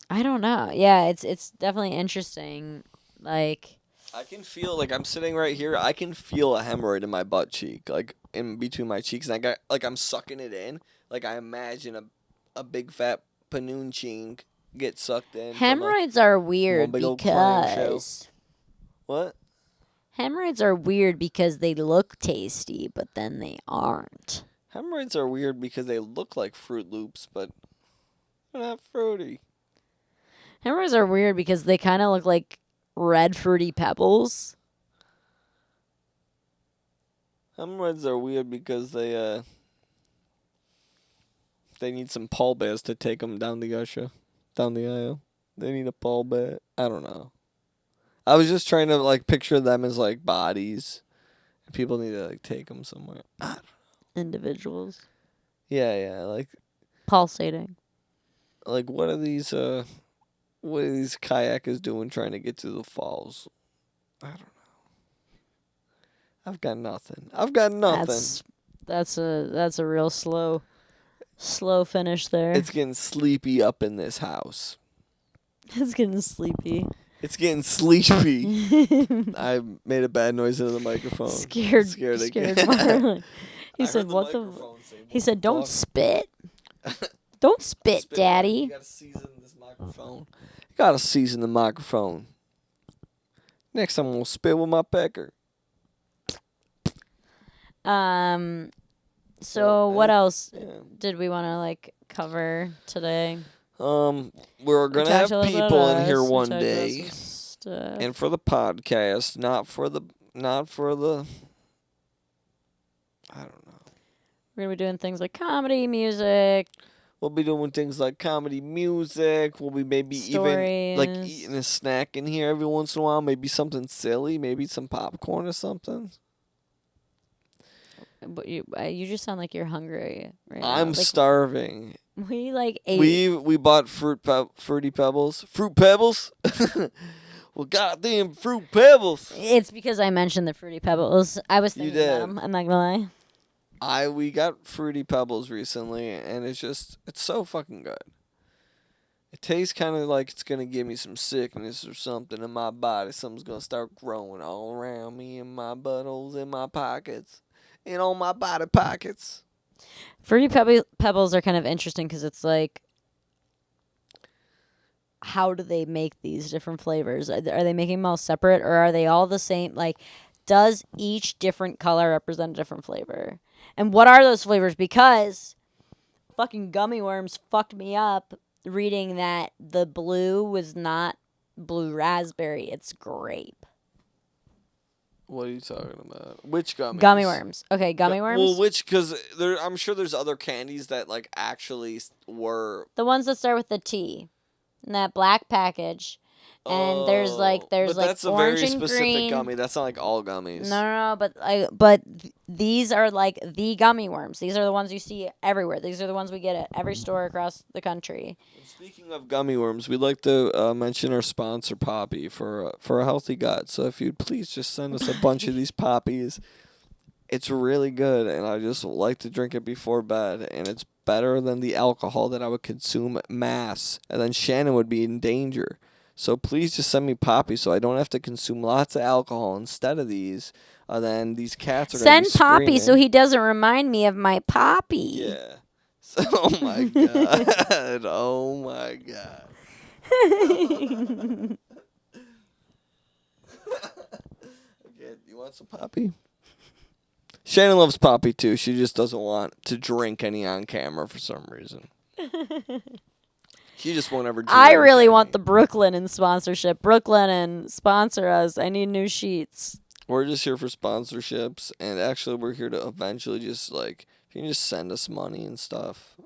I don't know. Yeah, it's definitely interesting. Like I can feel like I'm sitting right here. I can feel a hemorrhoid in my butt cheek, like in between my cheeks, and I got like I'm sucking it in. Like I imagine a big fat panoon chink get sucked in. from a- hemorrhoids are weird big old clamshell. because What? hemorrhoids are weird because they look tasty, but then they aren't. Hemorrhoids are weird because they look like Fruit Loops, but they're not fruity. Hemorrhoids are weird because they kind of look like red fruity pebbles. Hemorrhoids are weird because they need some pallbearers to take them down the aisle. They need a pallbear. I don't know. I was just trying to like picture them as like bodies. People need to like take them somewhere. Individuals Yeah, like pulsating. what are these kayakers doing trying to get to the falls? I don't know. I've got nothing. That's a real slow finish there. It's getting sleepy up in this house. It's getting sleepy. It's getting sleepy. I made a bad noise into the microphone. Scared again. Marlon. He I said, heard the "What the?" microphone say, He said, "Don't talk." spit. Don't spit, Spit, Daddy." You gotta season this microphone. You gotta season the microphone. Next time I'm gonna spit with my pecker. So Well, what else Yeah. did we want to like cover today? We're We gonna have talked a little bit people about in here us, we one talked about day, some stuff. and for the podcast, not for the. I don't know. We're gonna be doing things like comedy, music, We'll be doing things like comedy, music. We'll be maybe even like stories. eating a snack in here every once in a while. Maybe something silly, maybe some popcorn or something. But you just sound like you're hungry right now. I'm Like, starving. we like ate. We bought fruity pebbles. Fruit pebbles. Well, goddamn fruit pebbles. It's because I mentioned the fruity pebbles. I was You thinking about did. them. I'm not gonna lie. We got fruity pebbles recently, and it's so fucking good. It tastes kind of like it's gonna give me some sickness or something in my body. Something's gonna start growing all around me, in my buttholes, in my pockets, and on my body pockets. Fruity pebbles are kind of interesting because it's like, how do they make these different flavors? Are they making them all separate, or are they all the same? Like, does each different color represent a different flavor? And what are those flavors? Because fucking gummy worms fucked me up reading that the blue was not blue raspberry, it's grape. What are you talking about? Which gummies? Gummy worms. Okay, gummy worms. Well, which? Because I'm sure there's other candies that like actually were. The ones that start with the T. In that black package. And there's but that's a orange very and specific green. gummy. That's not like all gummies. No, but these are like the gummy worms. These are the ones you see everywhere. These are the ones we get at every store across the country. Speaking of gummy worms, we'd like to mention our sponsor, Poppy, for a healthy gut. So if you'd please just send us a bunch of these poppies. It's really good, and I just like to drink it before bed, and it's better than the alcohol that I would consume mass, and then Shannon would be in danger. So please just send me Poppy so I don't have to consume lots of alcohol instead of these. Then these cats are Send gonna be Poppy so screaming. he doesn't remind me of my Poppy. Yeah. So, oh my god. Oh my god. Okay, you want some Poppy? Shannon loves Poppy too. She just doesn't want to drink any on camera for some reason. She just won't ever drink. I really want any. the Brooklyn in sponsorship. Brooklyn and sponsor us. I need new sheets. We're just here for sponsorships, and actually, we're here to eventually just like if you can just send us money and stuff.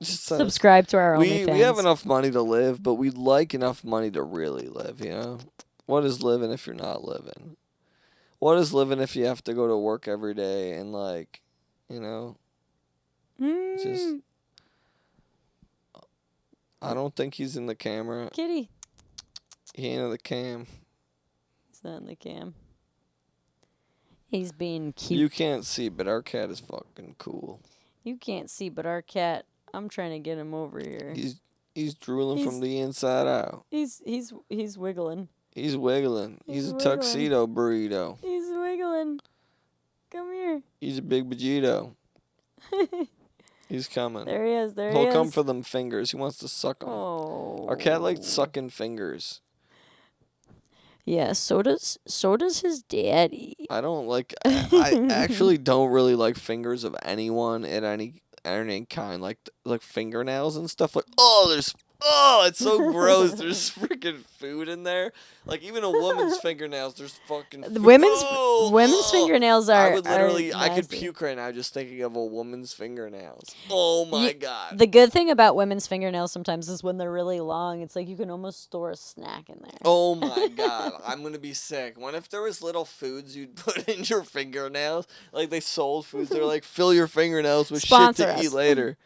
Just send us. Subscribe to our We OnlyFans. have enough money to live, but we'd like enough money to really live. You know, what is living if you're not living? What is living if you have to go to work every day and like, you know, just. I don't think he's in the camera. Kitty. He ain't in the cam. He's not in the cam. He's being cute. You can't see, but our cat is fucking cool. You can't see, but our cat. I'm trying to get him over here. He's drooling from the inside out. He's wiggling. He's wiggling. He's a wiggling. tuxedo burrito. He's wiggling. Come here. He's a big Vegito. He's coming. There he is. He'll come for them fingers. He wants to suck them. Oh. Our cat likes sucking fingers. Yeah, so does his daddy. I don't like. I actually don't really like fingers of anyone at any kind. Like fingernails and stuff. Like it's so gross. There's freaking food in there. Like even a woman's fingernails. There's fucking food. Women's fingernails are. I would literally. are I could nasty. puke right now just thinking of a woman's fingernails. Oh my god. The good thing about women's fingernails sometimes is when they're really long, it's like you can almost store a snack in there. Oh my god, I'm gonna be sick. What if there was little foods you'd put in your fingernails? Like they sold foods, they're like, fill your fingernails with Sponsor shit to us. eat later.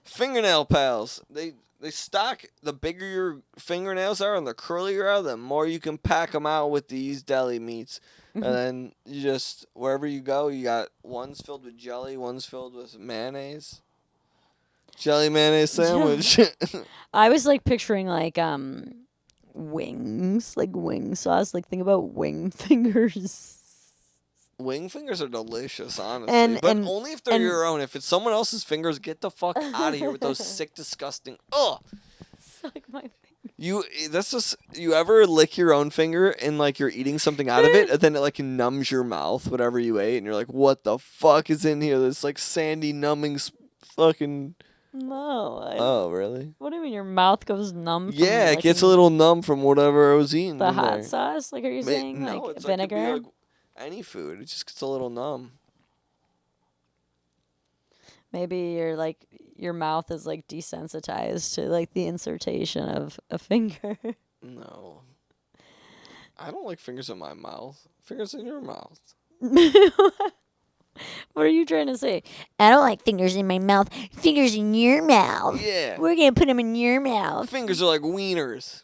Fingernail pals. They stock, the bigger your fingernails are and the curlier you are, the more you can pack them out with these deli meats. And then you just, wherever you go, you got one's filled with jelly, one's filled with mayonnaise. Jelly mayonnaise sandwich. I was like picturing like wings, like wing sauce. Like think about wing fingers. Wing fingers are delicious, honestly. And- but and- only if they're and- your own. If it's someone else's fingers, get the fuck out of here with those sick, disgusting. Ugh. Suck my finger. You ever lick your own finger and like you're eating something out of it, and then it like numbs your mouth, whatever you ate, and you're like, what the fuck is in here? This like sandy numbing fucking. No. Oh really? What do you mean your mouth goes numb? From Yeah, it gets a licking little numb from whatever I was eating. the in hot there. sauce. Like are you saying No, like it's like, could be, vinegar? like, any food. It just gets a little numb. Maybe your mouth is like desensitized to like the insertion of a finger. No. I don't like fingers in my mouth. Fingers in your mouth. What are you trying to say? I don't like fingers in my mouth. Fingers in your mouth. Yeah. We're gonna put them in your mouth. Fingers are like wieners.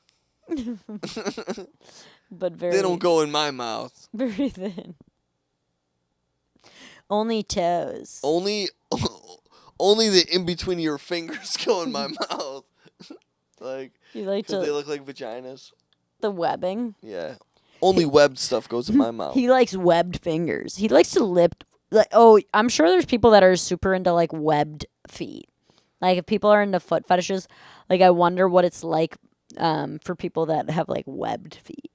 But very They don't go in my mouth. very thin. Only toes. Only the in between your fingers go in my mouth. Like, You like because they to look like vaginas. the webbing. Yeah. Only webbed stuff goes in my mouth. He likes webbed fingers. He likes to lip. Like, oh, I'm sure there's people that are super into like webbed feet. Like if people are into foot fetishes, like I wonder what it's like for people that have like webbed feet.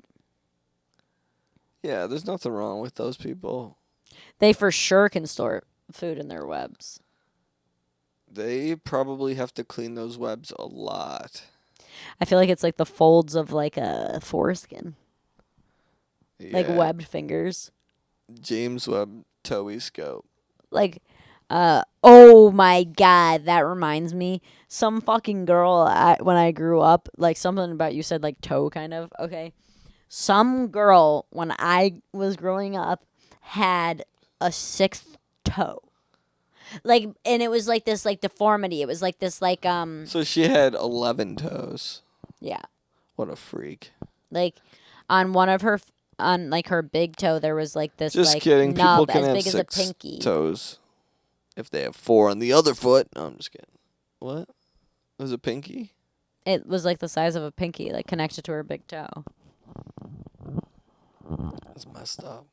Yeah, there's nothing wrong with those people. They for sure can store food in their webs. They probably have to clean those webs a lot. I feel like it's like the folds of like a foreskin, like Yeah. webbed fingers. James Webb Toei Scope. Like, oh my god, that reminds me. Some fucking girl when I grew up, like something about you said like toe kind of. Okay. Some girl when I was growing up had a sixth toe. Like, and it was like this like deformity. It was like this like So she had 11 toes. yeah. What a freak. Like on one of her on like her big toe there was like this Just like kidding. People nub can as have big as a 6 pinky. toes. If they have 4 on the other foot. No, I'm just kidding. What? It was a pinky? It was like the size of a pinky, like connected to her big toe. That's messed up.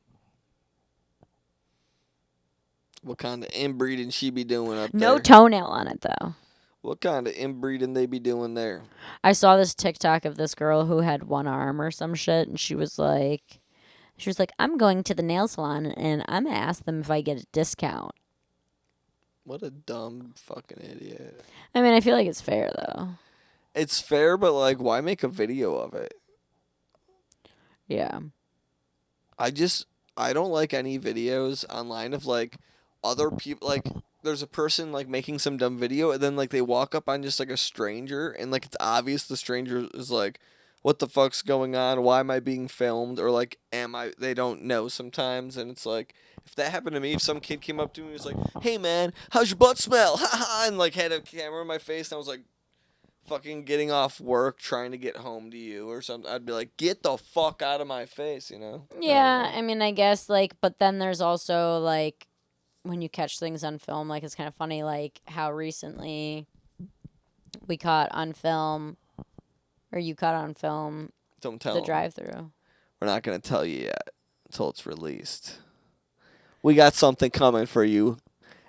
What kind of inbreeding she be doing up No there? toenail on it though. What kind of inbreeding they be doing there? I saw this TikTok of this girl who had one arm or some shit, and she was like, I'm going to the nail salon and I'm gonna ask them if I get a discount. What a dumb fucking idiot. I mean, I feel like it's fair though. It's fair, but like, why make a video of it? Yeah. I don't like any videos online of like other people, like there's a person like making some dumb video and then like they walk up on just like a stranger and like it's obvious the stranger is like, what the fuck's going on? Why am I being filmed? Or like, they don't know sometimes. And it's like, if that happened to me, if some kid came up to me and was like, hey man, how's your butt smell? Ha ha, and like had a camera in my face and I was like, fucking getting off work trying to get home to you or something, I'd be like, get the fuck out of my face, you know? Yeah, I mean, I guess like, but then there's also like when you catch things on film, like it's kind of funny, like how recently we caught on film, or you caught on film, Don't tell the 'em. drive-through. We're not going to tell you yet until it's released. We got something coming for you.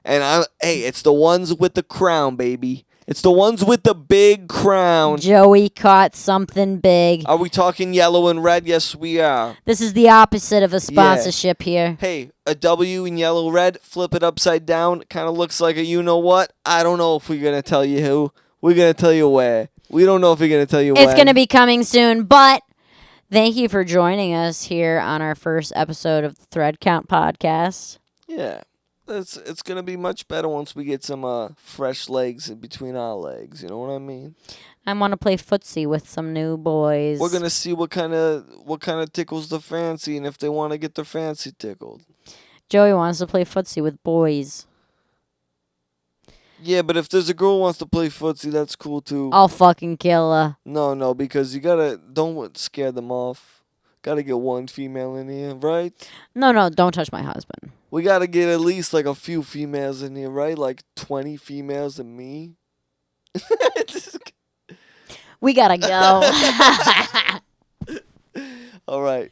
And hey, it's the ones with the crown, baby. It's the ones with the big crown. Joey caught something big. Are we talking yellow and red? Yes, we are. This is the opposite of a sponsorship here. Hey, a W in yellow red, flip it upside down. Kind of looks like a you-know-what. I don't know if we're going to tell you who. We're going to tell you where. We don't know if we're going to tell you when. It's going to be coming soon, but thank you for joining us here on our first episode of the Thread Count Podcast. Yeah. It's going to be much better once we get some fresh legs in between our legs. You know what I mean? I want to play footsie with some new boys. We're going to see what kind of tickles the fancy and if they want to get their fancy tickled. Joey wants to play footsie with boys. Yeah, but if there's a girl who wants to play footsie, that's cool too. I'll fucking kill her. No, because you don't scare them off. Gotta get one female in here, right? No, don't touch my husband. We gotta get at least like a few females in here, right? Like 20 females and me. We gotta go. All right.